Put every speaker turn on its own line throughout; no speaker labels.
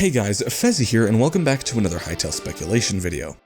Hey guys, Fezzy here, and welcome back to another Hytale speculation video.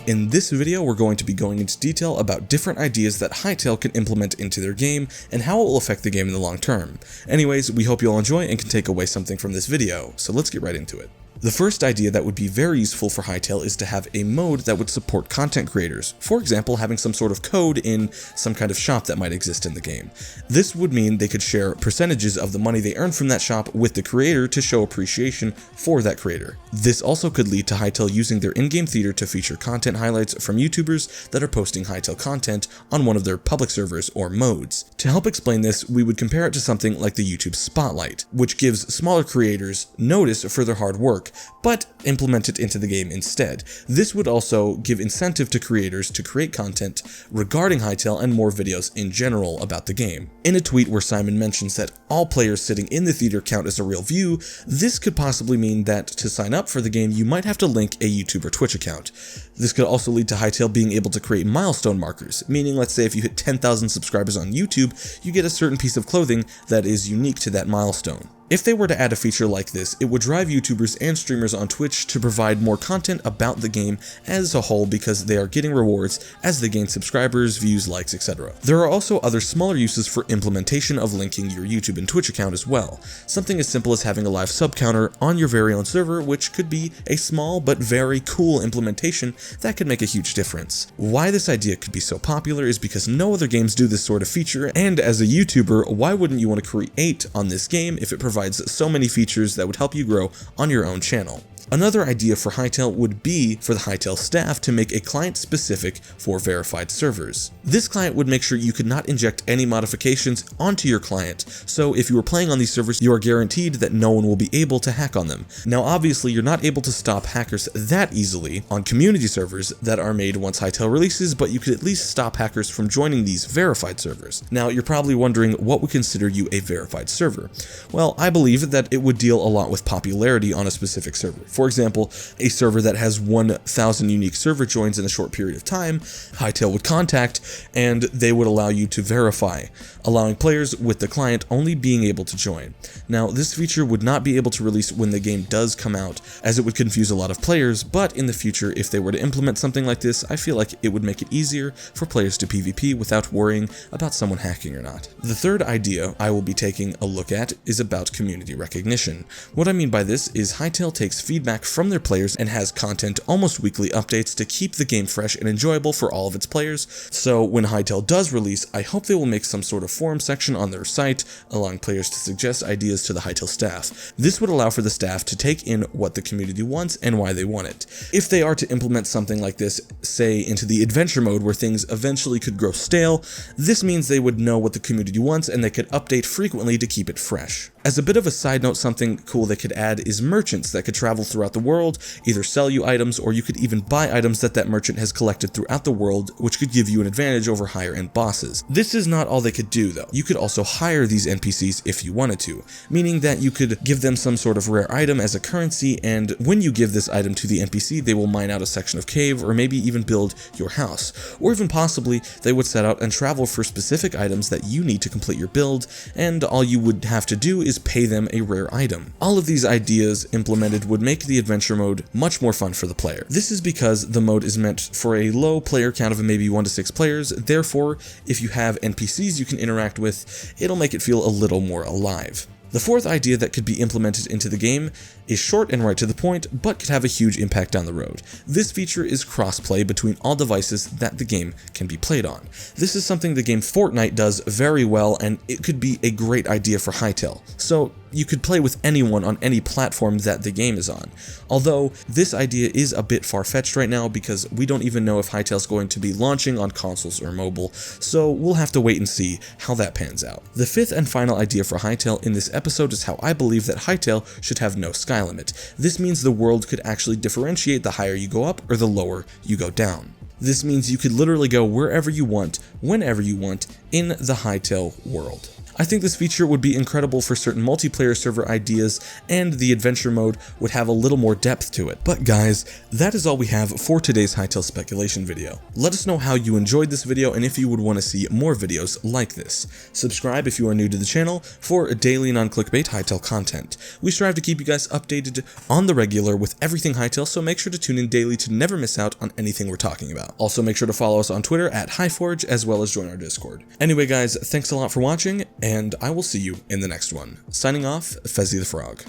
In this video, we're going to be going into detail about different ideas that Hytale can implement into their game and how it will affect the game in the long term. Anyways, we hope you'll enjoy and can take away something from this video, so let's get right into it. The first idea that would be very useful for Hytale is to have a mode that would support content creators, for example having some sort of code in some kind of shop that might exist in the game. This would mean they could share percentages of the money they earn from that shop with the creator to show appreciation for that creator. This also could lead to Hytale using their in-game theater to feature content highlights from YouTubers that are posting Hytale content on one of their public servers or modes. To help explain this, we would compare it to something like the YouTube Spotlight, which gives smaller creators notice for their hard work, but implement it into the game instead. This would also give incentive to creators to create content regarding Hytale and more videos in general about the game. In a tweet where Simon mentions that all players sitting in the theater count as a real view, this could possibly mean that to sign up for the game you might have to link a YouTube or Twitch account. This could also lead to Hytale being able to create milestone markers, meaning let's say if you hit 10,000 subscribers on YouTube, you get a certain piece of clothing that is unique to that milestone. If they were to add a feature like this, it would drive YouTubers and streamers on Twitch to provide more content about the game as a whole because they are getting rewards as they gain subscribers, views, likes, etc. There are also other smaller uses for implementation of linking your YouTube and Twitch account as well. Something as simple as having a live sub counter on your very own server, which could be a small but very cool implementation that could make a huge difference. Why this idea could be so popular is because no other games do this sort of feature, and as a YouTuber, why wouldn't you want to create on this game if it provides so many features that would help you grow on your own channel? Another idea for Hytale would be for the Hytale staff to make a client specific for verified servers. This client would make sure you could not inject any modifications onto your client, so if you were playing on these servers, you are guaranteed that no one will be able to hack on them. Now obviously you're not able to stop hackers that easily on community servers that are made once Hytale releases, but you could at least stop hackers from joining these verified servers. Now you're probably wondering what would consider you a verified server. Well, I believe that it would deal a lot with popularity on a specific server. For example, a server that has 1,000 unique server joins in a short period of time, Hytale would contact and they would allow you to verify, allowing players with the client only being able to join. Now, this feature would not be able to release when the game does come out, as it would confuse a lot of players, but in the future, if they were to implement something like this, I feel like it would make it easier for players to PvP without worrying about someone hacking or not. The third idea I will be taking a look at is about community recognition. What I mean by this is Hytale takes feedback from their players and has content almost weekly updates to keep the game fresh and enjoyable for all of its players. So when Hytale does release, I hope they will make some sort of forum section on their site, allowing players to suggest ideas to the Hytale staff. This would allow for the staff to take in what the community wants and why they want it. If they are to implement something like this, say into the adventure mode where things eventually could grow stale, this means they would know what the community wants and they could update frequently to keep it fresh. As a bit of a side note, something cool they could add is merchants that could travel throughout the world, either sell you items or you could even buy items that that merchant has collected throughout the world, which could give you an advantage over higher end bosses. This is not all they could do though. You could also hire these NPCs if you wanted to, meaning that you could give them some sort of rare item as a currency, and when you give this item to the NPC, they will mine out a section of cave or maybe even build your house. Or even possibly they would set out and travel for specific items that you need to complete your build, and all you would have to do is pay them a rare item. All of these ideas implemented would make the adventure mode much more fun for the player. This is because the mode is meant for a low player count of maybe 1 to 6 players, therefore if you have NPCs you can interact with, it'll make it feel a little more alive. The fourth idea that could be implemented into the game is short and right to the point, but could have a huge impact down the road. This feature is crossplay between all devices that the game can be played on. This is something the game Fortnite does very well, and it could be a great idea for Hytale. So you could play with anyone on any platform that the game is on. Although this idea is a bit far-fetched right now because we don't even know if Hytale's going to be launching on consoles or mobile, so we'll have to wait and see how that pans out. The fifth and final idea for Hytale in this episode is how I believe that Hytale should have no sky limit. This means the world could actually differentiate the higher you go up or the lower you go down. This means you could literally go wherever you want, whenever you want, in the Hytale world. I think this feature would be incredible for certain multiplayer server ideas, and the adventure mode would have a little more depth to it. But guys, that is all we have for today's Hytale speculation video. Let us know how you enjoyed this video and if you would want to see more videos like this. Subscribe if you are new to the channel for daily non-clickbait Hytale content. We strive to keep you guys updated on the regular with everything Hytale, so make sure to tune in daily to never miss out on anything we're talking about. Also make sure to follow us on Twitter at HyForge, as well as join our Discord. Anyway guys, thanks a lot for watching, and I will see you in the next one. Signing off, Fezzy the Frog.